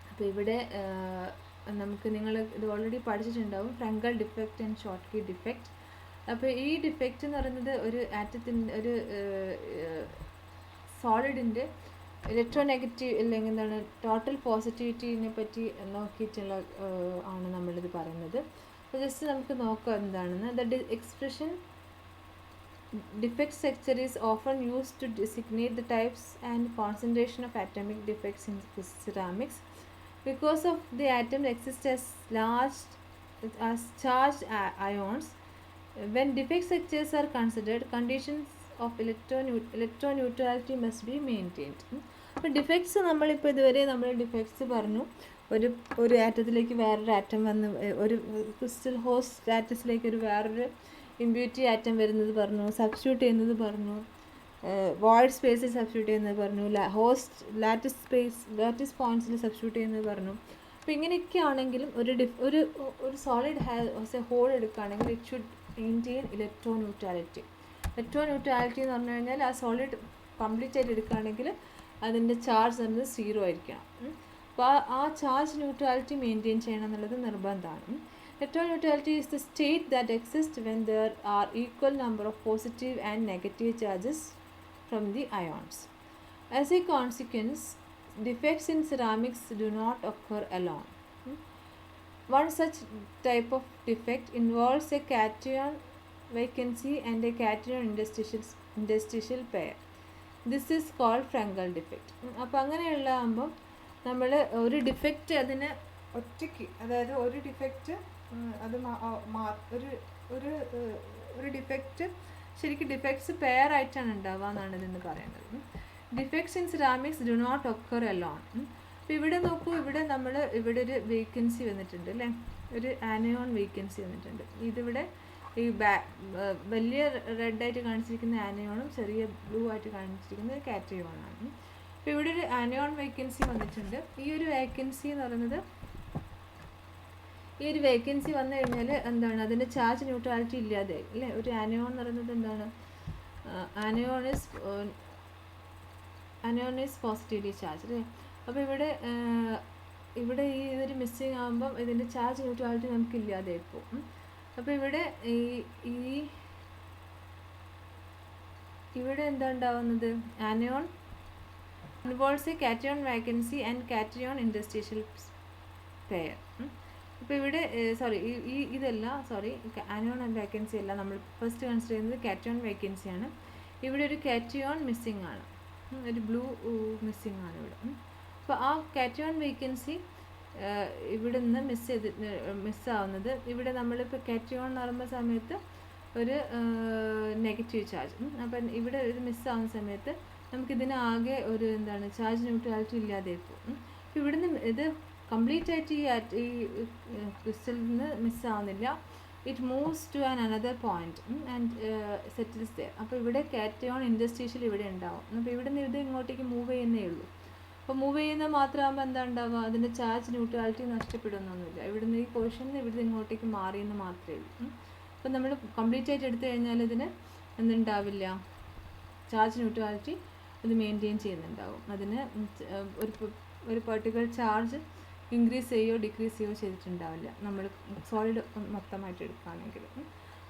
അപ്പോൾ ഇവിടെ നിങ്ങൾ ഇത് ഓൾറെഡി പഠിച്ചിട്ടുണ്ടാവും, Frenkel defect and Schottky defect. അപ്പോൾ ഈ ഡിഫക്റ്റ് എന്ന് പറയുന്നത് ഒരു ഒരു സോളിഡിൻ്റെ ഇലക്ട്രോനെഗറ്റീവ് അല്ലെങ്കിൽ എന്താണ് ടോട്ടൽ പോസിറ്റിവിറ്റീനെ പറ്റി നോക്കിയിട്ടുള്ള ആണ് നമ്മളിത് പറയുന്നത്. അപ്പോൾ ജസ്റ്റ് നമുക്ക് നോക്കാം എന്താണെന്ന്. The expression defect structure is often used to designate the types and concentration of atomic defects in ceramics. Because of the atoms exist as charged ions, when defect structures are considered, conditions of electroneutrality must be maintained. അപ്പോൾ defects നമ്മളിപ്പോൾ ഇതുവരെ നമ്മൾ defects പറഞ്ഞു. ഒരു ആറ്റത്തിലേക്ക് വേറൊരു atom വന്ന്, ഒരു crystal host ലാറ്റിസിലേക്ക് വേറൊരു ഇമ്പ്യൂരിറ്റി ആറ്റം വരുന്നത് പറഞ്ഞു, സബ്സ്റ്റിറ്റ്യൂട്ട് ചെയ്യുന്നത് പറഞ്ഞു, വോയിഡ് സ്പേസിൽ സബ്സ്റ്റിറ്റ്യൂട്ട് ചെയ്യുന്നത് പറഞ്ഞു, ലാറ്റിസ് പോയിൻറ്റ്സിൽ സബ്സ്റ്റിറ്റ്യൂട്ട് ചെയ്യുന്നത് പറഞ്ഞു. അപ്പോൾ ഇങ്ങനെയൊക്കെ ആണെങ്കിലും ഒരു സോളിഡ് ഹാസ് എ ഹോൾ എടുക്കുകയാണെങ്കിൽ ഇറ്റ് ഷുഡ് മെയിൻറ്റെയിൻ ഇലക്ട്രോന്യൂട്രാലിറ്റി. ഇലക്ട്രോന്യൂട്രാലിറ്റി എന്ന് പറഞ്ഞു കഴിഞ്ഞാൽ ആ സോളിഡ് കംപ്ലീറ്റ് ആയിട്ട് എടുക്കുകയാണെങ്കിൽ അതിൻ്റെ ചാർജ് എന്നത് 0 ആയിരിക്കണം. അപ്പോൾ ആ ചാർജ് ന്യൂട്രാലിറ്റി മെയിൻറ്റെയിൻ ചെയ്യണം എന്നുള്ളത് നിർബന്ധമാണ്. Electroneutrality is the state that exists when there are equal number of positive and negative charges from the ions. As a consequence, defects in ceramics do not occur alone. One such type of defect involves a cation vacancy and a cation interstitial pair. This is called Frankel defect. അപ്പോൾ അങ്ങനെയുള്ള ആകുമ്പം നമ്മൾ ഒരു defect അതിന് ഒറ്റയ്ക്ക്, അതായത് ഒരു defect അത് ഒരു ഡിഫക്റ്റ് ശരിക്കും ഡിഫക്ട്സ് പെയർ ആയിട്ടാണ് ഉണ്ടാവുക എന്നാണ് ഇതിന് പറയുന്നത്. Defects in ceramics do not occur alone. അപ്പോൾ ഇവിടെ നോക്കൂ, ഇവിടെ ഒരു വേക്കൻസി വന്നിട്ടുണ്ട് അല്ലേ, ഒരു ആനയോൺ വേക്കൻസി വന്നിട്ടുണ്ട്. ഇതിവിടെ ഈ വലിയ റെഡായിട്ട് കാണിച്ചിരിക്കുന്ന ആനയോണും ചെറിയ ബ്ലൂ ആയിട്ട് കാണിച്ചിരിക്കുന്നത് കാറ്റയോണാണ്. അപ്പോൾ ഇവിടെ ഒരു ആനയോൺ വേക്കൻസി വന്നിട്ടുണ്ട്. ഈ ഒരു വേക്കൻസി എന്ന് പറയുന്നത്, ഈ ഒരു വേക്കൻസി വന്നു കഴിഞ്ഞാൽ എന്താണ്, അതിൻ്റെ ചാർജ് ന്യൂട്രാലിറ്റി ഇല്ലാതെ അല്ലേ. ഒരു ആനയോൺ എന്ന് പറയുന്നത് എന്താണ്, ആനയോൺ ഈസ് പോസിറ്റീവ്ലി ചാർജ് അല്ലേ. അപ്പോൾ ഇവിടെ ഈ ഇതൊരു മിസ്സിങ് ആകുമ്പം ഇതിൻ്റെ ചാർജ് ന്യൂട്രാലിറ്റി നമുക്ക് ഇല്ലാതെ പോകും. അപ്പോൾ ഇവിടെ എന്താ ഉണ്ടാവുന്നത്, anion involves A cation vacancy and cation ഇൻഡസ്ട്രീഷ്യൽ pair. അപ്പോൾ ഇവിടെ ആനയോൺ ആൻഡ് വാക്കൻസി അല്ല, നമ്മൾ ഫസ്റ്റ് കൺസിഡർ ചെയ്യുന്നത് കാറ്റയോൺ വേക്കൻസിയാണ്. ഇവിടെ ഒരു കാറ്റയോൺ മിസ്സിങ് ആണ്, ഒരു ബ്ലൂ മിസ്സിങ് ആണ് ഇവിടെ. അപ്പോൾ ആ കാറ്റയോൺ വേക്കൻസി ഇവിടെ നിന്ന് മിസ്സാവുന്നത്, ഇവിടെ നമ്മളിപ്പോൾ കാറ്റയോൺ എന്ന് പറയുന്ന സമയത്ത് ഒരു നെഗറ്റീവ് ചാർജ്, അപ്പം ഇവിടെ ഇത് മിസ്സാവുന്ന സമയത്ത് നമുക്കിതിനാകെ ഒരു എന്താണ് ചാർജ് ന്യൂട്രാലിറ്റി ഇല്ലാതെ പോകും. അപ്പോൾ ഇവിടുന്ന് ഇത് കംപ്ലീറ്റ് ആയിട്ട് ഈ ക്രിസ്റ്റലിൽ നിന്ന് മിസ്സാവുന്നില്ല. It moves to another point and settles there. അപ്പോൾ ഇവിടെ കാറ്റയോൺ ഇൻഡസ്ട്രീഷ്യൽ ഇവിടെ ഉണ്ടാവും. അപ്പോൾ ഇവിടെ നിന്ന് ഇത് ഇങ്ങോട്ടേക്ക് മൂവ് ചെയ്യുന്നേ ഉള്ളൂ. അപ്പോൾ മൂവ് ചെയ്യുന്നത് മാത്രമാകുമ്പോൾ എന്താ ഉണ്ടാവുക, അതിൻ്റെ ചാർജ് ന്യൂട്രാലിറ്റി നഷ്ടപ്പെടുന്നൊന്നുമില്ല. ഇവിടുന്ന് ഈ പൊസിഷനിൽ ഇവിടുന്ന് ഇങ്ങോട്ടേക്ക് മാറിയെന്ന് മാത്രമേ ഉള്ളൂ. അപ്പോൾ നമ്മൾ കംപ്ലീറ്റ് ആയിട്ട് എടുത്തു കഴിഞ്ഞാൽ ഇതിന് എന്തുണ്ടാവില്ല, ചാർജ് ന്യൂട്രാലിറ്റി ഇത് മെയിൻറ്റെയിൻ ചെയ്യുന്നുണ്ടാവും. അതിന് ഒരു പെർട്ടിക്കുലർ ചാർജ് ഇൻക്രീസ് ചെയ്യുകയോ ഡിക്രീസ് ചെയ്യുകയോ ചെയ്തിട്ടുണ്ടാവില്ല നമ്മൾ സോളിഡ് മൊത്തമായിട്ട് എടുക്കുകയാണെങ്കിൽ.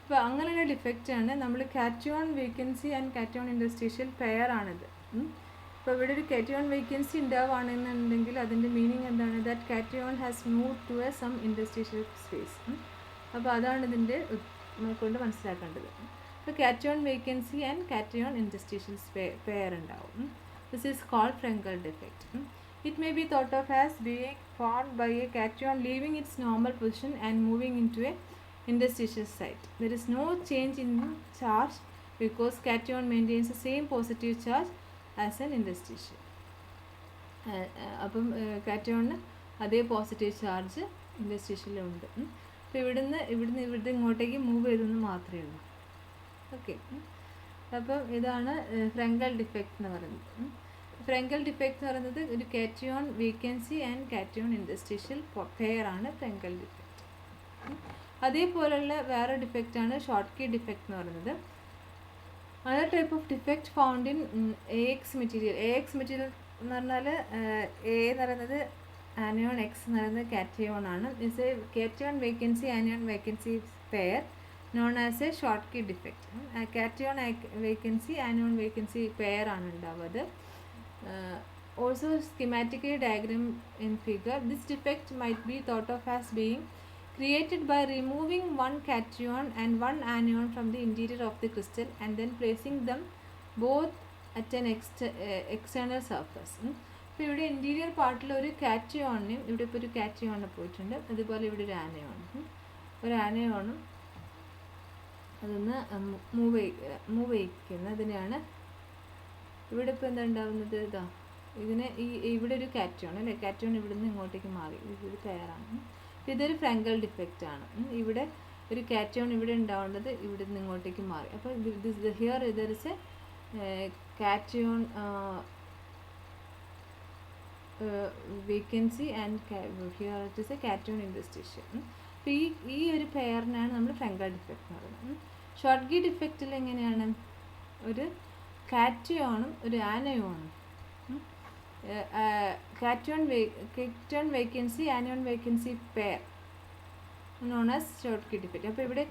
അപ്പോൾ അങ്ങനെയുള്ള ഡിഫക്റ്റാണ് നമ്മൾ cation vacancy and cation ഇൻഡസ്ട്രീഷ്യൽ pair ആണിത്. അപ്പോൾ ഇവിടെ ഒരു കാറ്റയോൺ വേക്കൻസി ഉണ്ടാവുകയാണെന്നുണ്ടെങ്കിൽ അതിൻ്റെ മീനിങ് എന്താണ്? That cation has move to a some industrial space. അപ്പോൾ അതാണ് ഇതിൻ്റെ കൊണ്ട് മനസ്സിലാക്കേണ്ടത്. അപ്പോൾ cation vacancy and cation industrial pair ഉണ്ടാവും. This is called Frenkel defect. It may be thought of as being formed by a cation leaving its normal position and moving into a interstitial site. There is no change in charge because cation maintains the same positive charge as an interstitial. അപ്പം കാറ്റയോണിന് അതേ positive charge ഇൻഡസ്ട്രിയലിലുണ്ട്. അപ്പോൾ ഇവിടുന്ന് ഇങ്ങോട്ടേക്ക് move ചെയ്തെന്ന് മാത്രമേ ഉള്ളൂ. Okay, അപ്പം ഇതാണ് ഫ്രെങ്കൽ ഡിഫക്റ്റ് എന്ന് പറയുന്നത്. ഫ്രെങ്കൽ ഡിഫക്റ്റ് എന്ന് പറയുന്നത് ഒരു cation vacancy and cation industrial pair ആണ് ഫ്രെങ്കൽ ഡിഫക്റ്റ്. അതേപോലുള്ള വേറെ ഡിഫക്റ്റാണ് ഷോർട്ട്കി ഡിഫക്റ്റ് എന്ന് പറയുന്നത്. Other type of defect found in AX material. AX material എന്ന് പറഞ്ഞാൽ A എന്ന് പറയുന്നത് ആനിയോൺ, X എന്ന് പറയുന്നത് കാറ്റയോൺ ആണ്. Is a cation vacancy anion vacancy pair known as a Schottky defect. Cation vacancy anion vacancy pair ആണ് ഉണ്ടാവുന്നത്. Also schematically diagram in figure, this defect might be thought of as being created by removing one cation and one anion from the interior of the crystal and then placing them both at an external surface. അപ്പോൾ ഇവിടെ interior പാർട്ടിൽ ഒരു കാറ്റയോണിനും ഇവിടെ ഇപ്പോൾ ഒരു കാറ്റയോണ് പോയിട്ടുണ്ട്, അതുപോലെ ഇവിടെ ഒരു ആനയോണും അതൊന്ന് മൂവ് ചെയ്യിക്കുന്നതിനാണ് ഇവിടെ ഇപ്പോൾ എന്താ ഉണ്ടാവുന്നത്? ഇതിന് ഇവിടെ ഒരു കാറ്റയോൺ അല്ലേ, കാറ്റയോൺ ഇവിടുന്ന് ഇങ്ങോട്ടേക്ക് മാറി, ഇതൊരു പെയറാണ്. ഇതൊരു ഫ്രെങ്കൽ ഡിഫക്റ്റ് ആണ്. ഇവിടെ ഒരു കാറ്റയോൺ ഇവിടെ ഉണ്ടാവേണ്ടത് ഇവിടുന്ന് ഇങ്ങോട്ടേക്ക് മാറി. അപ്പോൾ here there is a cation vacancy and here it is a cation industrial. അപ്പോൾ ഈ ഒരു പെയറിനാണ് നമ്മൾ ഫ്രെങ്കൽ ഡിഫക്റ്റ് എന്ന് പറയുന്നത്. ഷോർട്ട്കി ഡിഫക്റ്റിൽ എങ്ങനെയാണ്? ഒരു കാറ്റയോണും ഒരു ആനയോണും, cation vacancy anion vacancy pair known as Schottky defect. അപ്പോൾ ഇവിടെ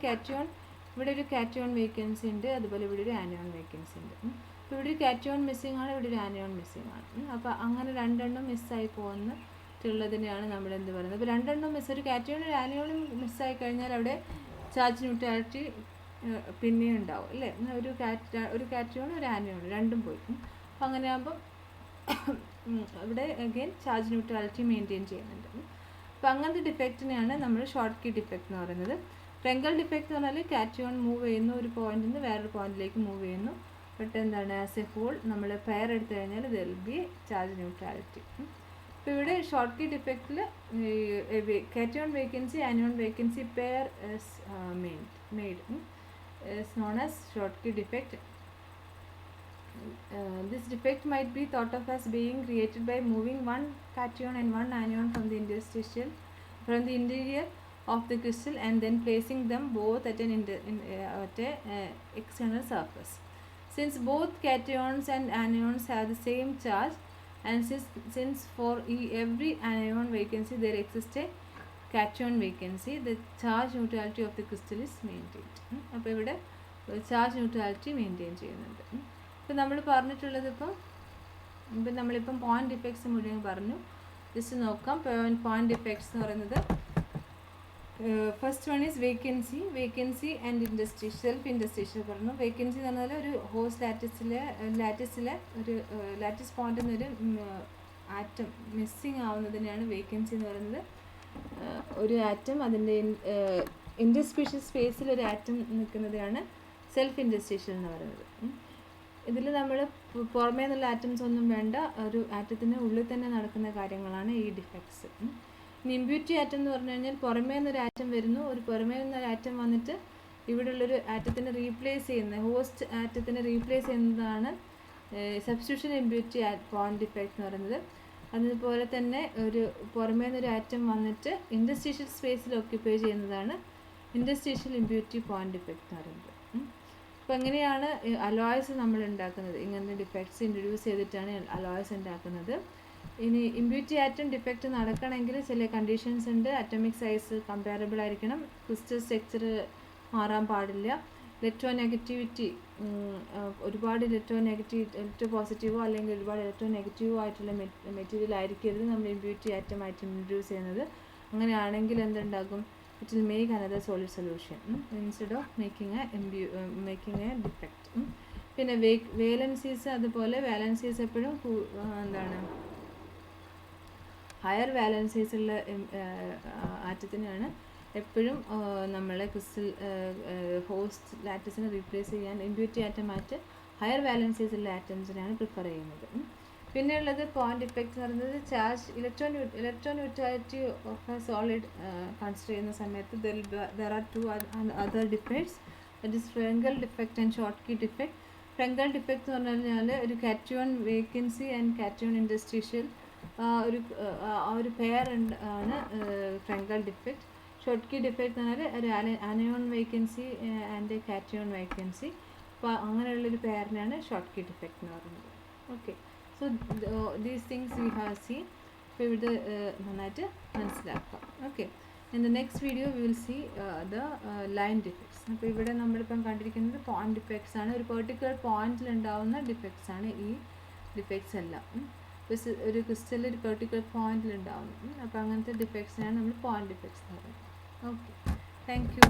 ഒരു കാറ്റയോൺ വേക്കൻസി ഉണ്ട്, അതുപോലെ ഇവിടെ ഒരു ആനിയോൺ വേക്കൻസി ഉണ്ട്. അപ്പോൾ ഇവിടെ ഒരു കാറ്റയോൺ മിസ്സിംഗ് ആണ്, ഇവിടെ ഒരു ആനിയോൺ മിസ്സിംഗ് ആണ്. അപ്പോൾ അങ്ങനെ രണ്ടെണ്ണം മിസ്സായി പോകുന്നതിനെയാണ് നമ്മൾ എന്ത് പറയുന്നത്? അപ്പോൾ രണ്ടെണ്ണം ഒരു കാറ്റയോണും ഒരു ആനിയോണും മിസ്സായി കഴിഞ്ഞാൽ അവിടെ ചാർജ് ന്യൂട്രാലിറ്റി പിന്നെയും ഉണ്ടാവും അല്ലേ. ഒരു കാറ്റയോണും ഒരു ആനിയോണും രണ്ടും പോയി. അപ്പോൾ അങ്ങനെ ആകുമ്പോൾ ഇവിടെ അഗെയിൻ ചാർജ് ന്യൂട്രാലിറ്റി മെയിൻറ്റെയിൻ ചെയ്യുന്നുണ്ട്. അപ്പോൾ അങ്ങനത്തെ ഡിഫക്റ്റിനെയാണ് നമ്മൾ ഷോർട്ട്കി ഡിഫക്റ്റ് എന്ന് പറയുന്നത്. ഫ്രെങ്കൽ ഡിഫക്റ്റ് എന്ന് പറഞ്ഞാൽ കാറ്റയോൺ മൂവ് ചെയ്യുന്നു, ഒരു പോയിന്റിൽ നിന്ന് വേറൊരു പോയിന്റിലേക്ക് മൂവ് ചെയ്യുന്നു. ബട്ട് എന്താണ്, ആസ് എ ഹോൾ നമ്മൾ പെയർ എടുത്തു കഴിഞ്ഞാൽ there will be charge neutrality. അപ്പോൾ ഇവിടെ ഷോർട്ട്കി ഡിഫക്റ്റിൽ cation vacancy anion vacancy pair is made is known as Schottky defect. This defect might be thought of as being created by moving one cation and one anion from the interior of the crystal and then placing them both at an external surface. Since both cations and anions have the same charge and since for every anion vacancy there exists a cation vacancy, the charge neutrality of the crystal is maintained. അപ്പോൾ ഇവിടെ charge neutrality maintain ചെയ്യുന്നുണ്ട്. ഇപ്പോൾ നമ്മൾ പറഞ്ഞിട്ടുള്ളത് നമ്മളിപ്പം point defects മുഴുവൻ പറഞ്ഞു. Just നോക്കാം. പോയിന്റ് ഡിഫക്ട്സ് എന്ന് പറയുന്നത് first one is vacancy and industrial self industrial പറഞ്ഞു. വേക്കൻസി എന്ന് പറഞ്ഞാൽ ഒരു ഹോസ് ലാറ്റിസിലെ ഒരു ലാറ്റിസ് പോയിന്റിൽ നിന്നൊരു ആറ്റം മിസ്സിങ് ആവുന്നതിനാണ് വേക്കൻസി എന്ന് പറയുന്നത്. ഒരു ആറ്റം അതിൻ്റെ ഇൻഡസ്ട്രിയൽ സ്പേസിൽ ഒരു ആറ്റം നിൽക്കുന്നതിനാണ് സെൽഫ് ഇൻഡസ്ട്രിയൽ എന്ന് പറയുന്നത്. ഇതിൽ നമ്മൾ പുറമേ നിന്നുള്ള ആറ്റംസ് ഒന്നും വേണ്ട, ഒരു ആറ്റത്തിന് ഉള്ളിൽ തന്നെ നടക്കുന്ന കാര്യങ്ങളാണ് ഈ ഡിഫക്ട്സ്. ഇനി ഇമ്പ്യൂരിറ്റി ആറ്റം എന്ന് പറഞ്ഞു കഴിഞ്ഞാൽ പുറമേ നിന്നൊരു ആറ്റം വരുന്നു, പുറമേ നിന്നൊരു ആറ്റം വന്നിട്ട് ഇവിടെയുള്ളൊരു ആറ്റത്തിനെ റീപ്ലേസ് ചെയ്യുന്നത്, ഹോസ്റ്റ് ആറ്റത്തിനെ റീപ്ലേസ് ചെയ്യുന്നതാണ് സബ്സ്റ്റിറ്റ്യൂഷൻ ഇമ്പ്യൂരിറ്റി പോയിന്റ് ഡിഫക്റ്റ് എന്ന് പറയുന്നത്. അതുപോലെ തന്നെ ഒരു പുറമേ നിന്നൊരു ആറ്റം വന്നിട്ട് ഇൻഡസ്ട്രിയൽ സ്പേസിൽ ഓക്യുപ്പൈ ചെയ്യുന്നതാണ് ഇൻഡസ്ട്രിയൽ ഇമ്പ്യൂരിറ്റി പോയിന്റ് ഡിഫക്റ്റ് എന്ന് പറയുന്നത്. അപ്പോൾ എങ്ങനെയാണ് അലോയ്സ് നമ്മൾ ഉണ്ടാക്കുന്നത്? ഇങ്ങനത്തെ ഡിഫക്ട്സ് ഇൻട്രൊഡ്യൂസ് ചെയ്തിട്ടാണ് അലോയ്സ് ഉണ്ടാക്കുന്നത്. ഇനി ഇമ്പ്യൂരിറ്റി ആറ്റം ഡിഫക്റ്റ് നടക്കണമെങ്കിൽ ചില കണ്ടീഷൻസ് ഉണ്ട്. അറ്റോമിക് സൈസ് കമ്പാരബിൾ ആയിരിക്കണം, ക്രിസ്റ്റൽ സ്ട്രക്ചർ മാറാൻ പാടില്ല, ഇലക്ട്രോനെഗറ്റിവിറ്റി, ഒരുപാട് ഇലക്ട്രോ പോസിറ്റീവോ അല്ലെങ്കിൽ ഒരുപാട് ഇലക്ട്രോ നെഗറ്റീവോ ആയിട്ടുള്ള മെറ്റീരിയൽ ആയിരിക്കരുത് നമ്മൾ ഇമ്പ്യൂരിറ്റി ആറ്റമായിട്ട് ഇൻട്രൊഡ്യൂസ് ചെയ്യുന്നത്. അങ്ങനെയാണെങ്കിൽ എന്തുണ്ടാകും? It will make another solid solution instead of making a defect. പിന്നെ വേലൻസീസ്, അതുപോലെ വാലൻസീസ് എപ്പോഴും എന്താണ് ഹയർ വാലൻസീസ് ഉള്ള ആറ്റത്തിനാണ് എപ്പോഴും നമ്മളെ ക്രിസ്റ്റൽ ഹോസ്റ്റ് ലാറ്റിസിനെ റീപ്ലേസ് ചെയ്യാൻ ഇമ്പ്യൂരിറ്റി ആറ്റമായിട്ട് ഹയർ വാലൻസീസ് ഉള്ള ആറ്റംസിനാണ് പ്രിഫർ ചെയ്യുന്നത്. പിന്നെയുള്ളത് പോയിന്റ് ഇഫക്റ്റ് എന്ന് പറയുന്നത് charge electroneutrality of a solid consider ചെയ്യുന്ന സമയത്ത് there are two other defects, that is Frenkel defect and Schottky defect. Frenkel defect എന്ന് പറഞ്ഞു കഴിഞ്ഞാൽ ഒരു cation vacancy and cation interstitial ഒരു പെയർ ആണ് ഫ്രങ്കൽ ഡിഫക്റ്റ്. ഷോർട്ട്കി ഡിഫക്റ്റ് എന്ന് പറഞ്ഞാൽ ഒരു anion vacancy and cation vacancy. അപ്പോൾ അങ്ങനെയുള്ളൊരു പെയറിനാണ് ഷോർട്ട്കി ഡിഫക്റ്റ് എന്ന് പറയുന്നത്. Okay, so these things we have seen. അപ്പോൾ ഇവിടെ നന്നായിട്ട് മനസ്സിലാക്കാം. Okay, in the next video we will see the line defects. അപ്പോൾ ഇവിടെ നമ്മളിപ്പം കണ്ടിരിക്കുന്നത് പോയിന്റ് ഡിഫക്ട്സ് ആണ്. ഒരു പെർട്ടിക്കുലർ പോയിന്റിൽ ഉണ്ടാവുന്ന ഡിഫക്ട്സ് ആണ് ഈ ഡിഫക്ട്സ് എല്ലാം. ഒരു ക്രിസ്റ്റലിൽ ഒരു പെർട്ടിക്കുലർ പോയിന്റിൽ ഉണ്ടാവുന്നു. അപ്പോൾ അങ്ങനത്തെ ഡിഫക്ട്സിനാണ് നമ്മൾ പോയിന്റ് ഡിഫക്ട്സ് എന്ന് പറയുന്നത്. Okay, thank you.